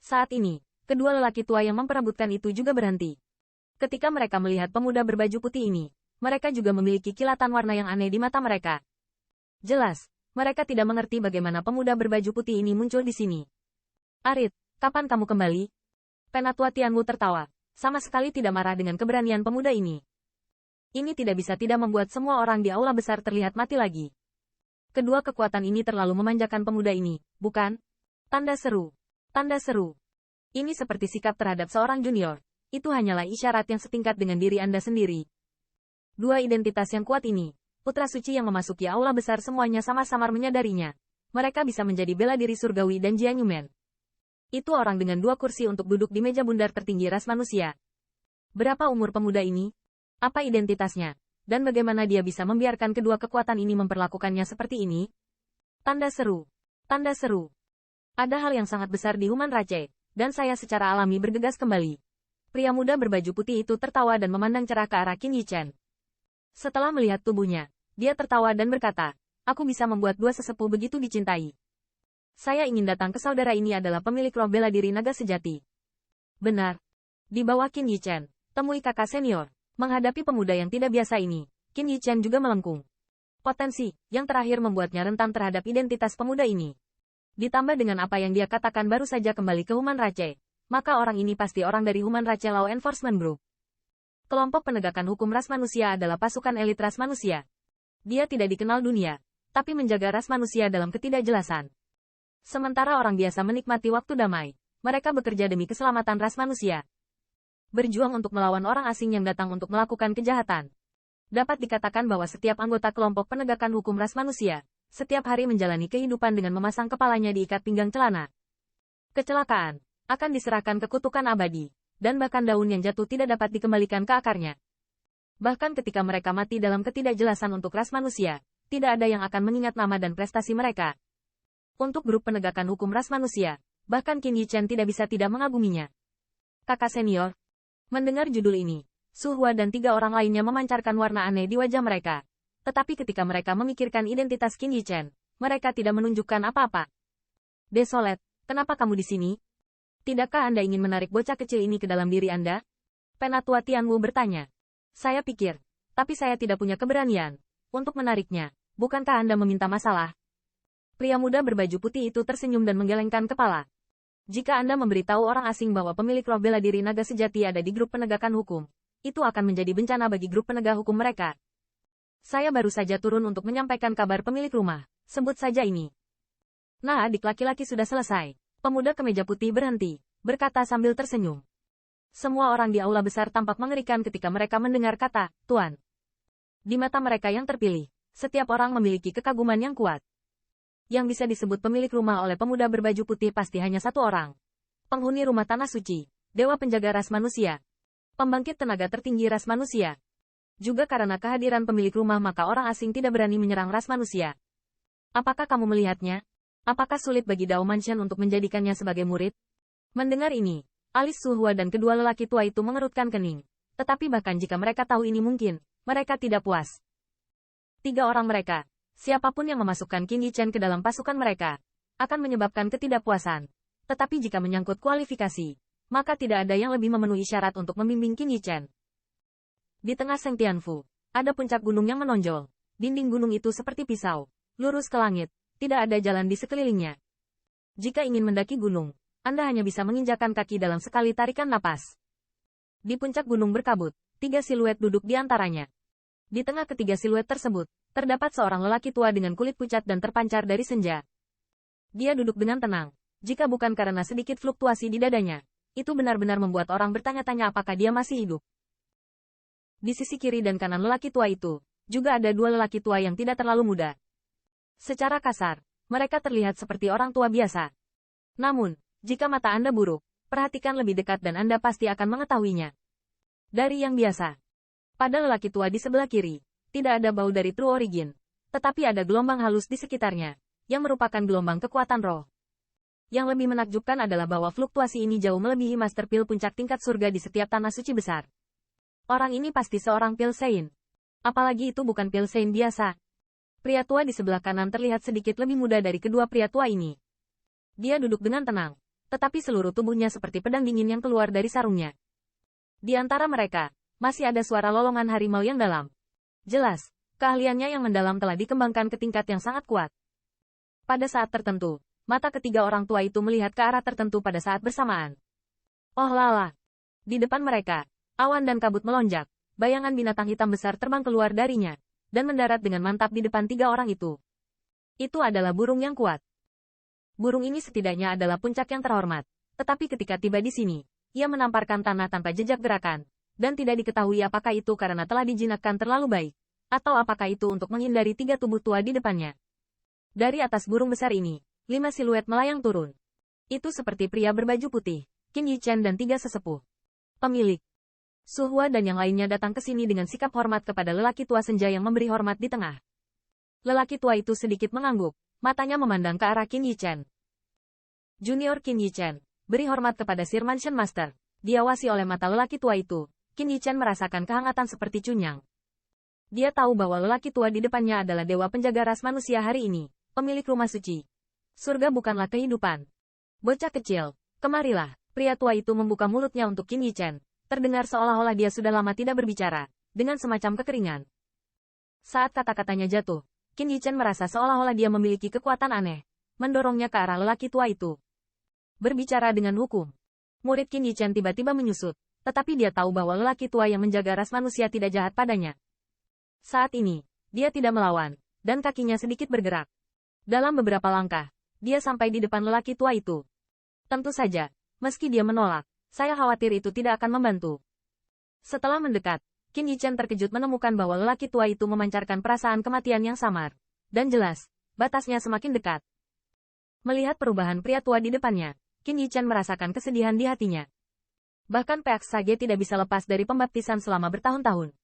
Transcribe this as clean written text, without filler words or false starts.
Saat ini, kedua lelaki tua yang memperebutkan itu juga berhenti. Ketika mereka melihat pemuda berbaju putih ini, mereka juga memiliki kilatan warna yang aneh di mata mereka. Jelas, mereka tidak mengerti bagaimana pemuda berbaju putih ini muncul di sini. Arit, kapan kamu kembali? Penatua Tianwu tertawa, sama sekali tidak marah dengan keberanian pemuda ini. Ini tidak bisa tidak membuat semua orang di aula besar terlihat mati lagi. Kedua kekuatan ini terlalu memanjakan pemuda ini, bukan? Tanda seru. Tanda seru. Ini seperti sikap terhadap seorang junior. Itu hanyalah isyarat yang setingkat dengan diri Anda sendiri. Dua identitas yang kuat ini, putra suci yang memasuki aula besar semuanya sama-samar menyadarinya. Mereka bisa menjadi bela diri surgawi dan Jian Yumen. Itu orang dengan dua kursi untuk duduk di meja bundar tertinggi ras manusia. Berapa umur pemuda ini? Apa identitasnya? Dan bagaimana dia bisa membiarkan kedua kekuatan ini memperlakukannya seperti ini? Tanda seru. Tanda seru. Ada hal yang sangat besar di Human Rache, dan saya secara alami bergegas kembali. Pria muda berbaju putih itu tertawa dan memandang cerah ke arah Qin Yichen. Setelah melihat tubuhnya, dia tertawa dan berkata, aku bisa membuat dua sesepuh begitu dicintai. Saya ingin datang ke saudara ini adalah pemilik roh bela diri naga sejati. Benar. Di bawah Qin Yichen, temui kakak senior. Menghadapi pemuda yang tidak biasa ini, Qin Yichen juga melengkung. Potensi yang terakhir membuatnya rentan terhadap identitas pemuda ini. Ditambah dengan apa yang dia katakan baru saja kembali ke Human Rache, maka orang ini pasti orang dari Human Rache Law Enforcement Group. Kelompok penegakan hukum ras manusia adalah pasukan elit ras manusia. Dia tidak dikenal dunia, tapi menjaga ras manusia dalam ketidakjelasan. Sementara orang biasa menikmati waktu damai, mereka bekerja demi keselamatan ras manusia. Berjuang untuk melawan orang asing yang datang untuk melakukan kejahatan. Dapat dikatakan bahwa setiap anggota kelompok penegakan hukum ras manusia, setiap hari menjalani kehidupan dengan memasang kepalanya di ikat pinggang celana. Kecelakaan akan diserahkan ke kutukan abadi, dan bahkan daun yang jatuh tidak dapat dikembalikan ke akarnya. Bahkan ketika mereka mati dalam ketidakjelasan untuk ras manusia, tidak ada yang akan mengingat nama dan prestasi mereka. Untuk grup penegakan hukum ras manusia, bahkan Qin Yichen tidak bisa tidak mengaguminya. Kakak senior. Mendengar judul ini, Su Hua dan 3 orang lainnya memancarkan warna aneh di wajah mereka. Tetapi ketika mereka memikirkan identitas Qin Yichen, mereka tidak menunjukkan apa-apa. Desolate, kenapa kamu di sini? Tidakkah Anda ingin menarik bocah kecil ini ke dalam diri Anda? Penatua Tianwu bertanya. Saya pikir, tapi saya tidak punya keberanian untuk menariknya. Bukankah Anda meminta masalah? Pria muda berbaju putih itu tersenyum dan menggelengkan kepala. Jika Anda memberitahu orang asing bahwa pemilik roh bela diri naga sejati ada di grup penegakan hukum, itu akan menjadi bencana bagi grup penegak hukum mereka. Saya baru saja turun untuk menyampaikan kabar pemilik rumah, sebut saja ini. Nah, adik laki-laki sudah selesai. Pemuda kemeja putih berhenti, berkata sambil tersenyum. Semua orang di aula besar tampak mengerikan ketika mereka mendengar kata, Tuan. Di mata mereka yang terpilih, setiap orang memiliki kekaguman yang kuat. Yang bisa disebut pemilik rumah oleh pemuda berbaju putih pasti hanya satu orang. Penghuni rumah tanah suci, dewa penjaga ras manusia. Pembangkit tenaga tertinggi ras manusia. Juga karena kehadiran pemilik rumah maka orang asing tidak berani menyerang ras manusia. Apakah kamu melihatnya? Apakah sulit bagi Dao Mansion untuk menjadikannya sebagai murid? Mendengar ini, alis Su Hua dan kedua lelaki tua itu mengerutkan kening. Tetapi bahkan jika mereka tahu ini mungkin, mereka tidak puas. 3 orang mereka. Siapapun yang memasukkan Qin Yichen ke dalam pasukan mereka, akan menyebabkan ketidakpuasan. Tetapi jika menyangkut kualifikasi, maka tidak ada yang lebih memenuhi syarat untuk membimbing Qin Yichen. Di tengah Seng Tianfu, ada puncak gunung yang menonjol. Dinding gunung itu seperti pisau, lurus ke langit, tidak ada jalan di sekelilingnya. Jika ingin mendaki gunung, Anda hanya bisa menginjakan kaki dalam sekali tarikan napas. Di puncak gunung berkabut, 3 siluet duduk di antaranya. Di tengah ketiga siluet tersebut, terdapat seorang lelaki tua dengan kulit pucat dan terpancar dari senja. Dia duduk dengan tenang. Jika bukan karena sedikit fluktuasi di dadanya, itu benar-benar membuat orang bertanya-tanya apakah dia masih hidup. Di sisi kiri dan kanan lelaki tua itu, juga ada 2 lelaki tua yang tidak terlalu muda. Secara kasar, mereka terlihat seperti orang tua biasa. Namun, jika mata Anda buruk, perhatikan lebih dekat dan Anda pasti akan mengetahuinya. Dari yang biasa. Pada lelaki tua di sebelah kiri, tidak ada bau dari True Origin, tetapi ada gelombang halus di sekitarnya, yang merupakan gelombang kekuatan roh. Yang lebih menakjubkan adalah bahwa fluktuasi ini jauh melebihi Master Pil puncak tingkat surga di setiap tanah suci besar. Orang ini pasti seorang Pil Sein. Apalagi itu bukan Pil Sein biasa. Pria tua di sebelah kanan terlihat sedikit lebih muda dari kedua pria tua ini. Dia duduk dengan tenang, tetapi seluruh tubuhnya seperti pedang dingin yang keluar dari sarungnya. Di antara mereka, masih ada suara lolongan harimau yang dalam. Jelas, keahliannya yang mendalam telah dikembangkan ke tingkat yang sangat kuat. Pada saat tertentu, mata ketiga orang tua itu melihat ke arah tertentu pada saat bersamaan. Oh lala! Di depan mereka, awan dan kabut melonjak, bayangan binatang hitam besar terbang keluar darinya, dan mendarat dengan mantap di depan tiga orang itu. Itu adalah burung yang kuat. Burung ini setidaknya adalah puncak yang terhormat, tetapi ketika tiba di sini, ia menamparkan tanah tanpa jejak gerakan, dan tidak diketahui apakah itu karena telah dijinakkan terlalu baik, atau apakah itu untuk menghindari tiga tubuh tua di depannya. Dari atas burung besar ini, 5 siluet melayang turun. Itu seperti pria berbaju putih, Qin Yichen dan 3 sesepuh. Pemilik Su Hua dan yang lainnya datang ke sini dengan sikap hormat kepada lelaki tua senja yang memberi hormat di tengah. Lelaki tua itu sedikit mengangguk, matanya memandang ke arah Qin Yichen. Junior Qin Yichen, beri hormat kepada Sir Mansion Master. Diawasi oleh mata lelaki tua itu, Qin Yichen merasakan kehangatan seperti cunyang. Dia tahu bahwa lelaki tua di depannya adalah dewa penjaga ras manusia hari ini, pemilik rumah suci. Surga bukanlah kehidupan. Bocah kecil, kemarilah. Pria tua itu membuka mulutnya untuk Qin Yichen, terdengar seolah-olah dia sudah lama tidak berbicara, dengan semacam kekeringan. Saat kata-katanya jatuh, Qin Yichen merasa seolah-olah dia memiliki kekuatan aneh, mendorongnya ke arah lelaki tua itu. Berbicara dengan hukum. Murid Qin Yichen tiba-tiba menyusut, tetapi dia tahu bahwa lelaki tua yang menjaga ras manusia tidak jahat padanya. Saat ini, dia tidak melawan, dan kakinya sedikit bergerak. Dalam beberapa langkah, dia sampai di depan lelaki tua itu. Tentu saja, meski dia menolak, saya khawatir itu tidak akan membantu. Setelah mendekat, Qin Yichen terkejut menemukan bahwa lelaki tua itu memancarkan perasaan kematian yang samar. Dan jelas, batasnya semakin dekat. Melihat perubahan pria tua di depannya, Qin Yichen merasakan kesedihan di hatinya. Bahkan Peak Sage tidak bisa lepas dari pembaptisan selama bertahun-tahun.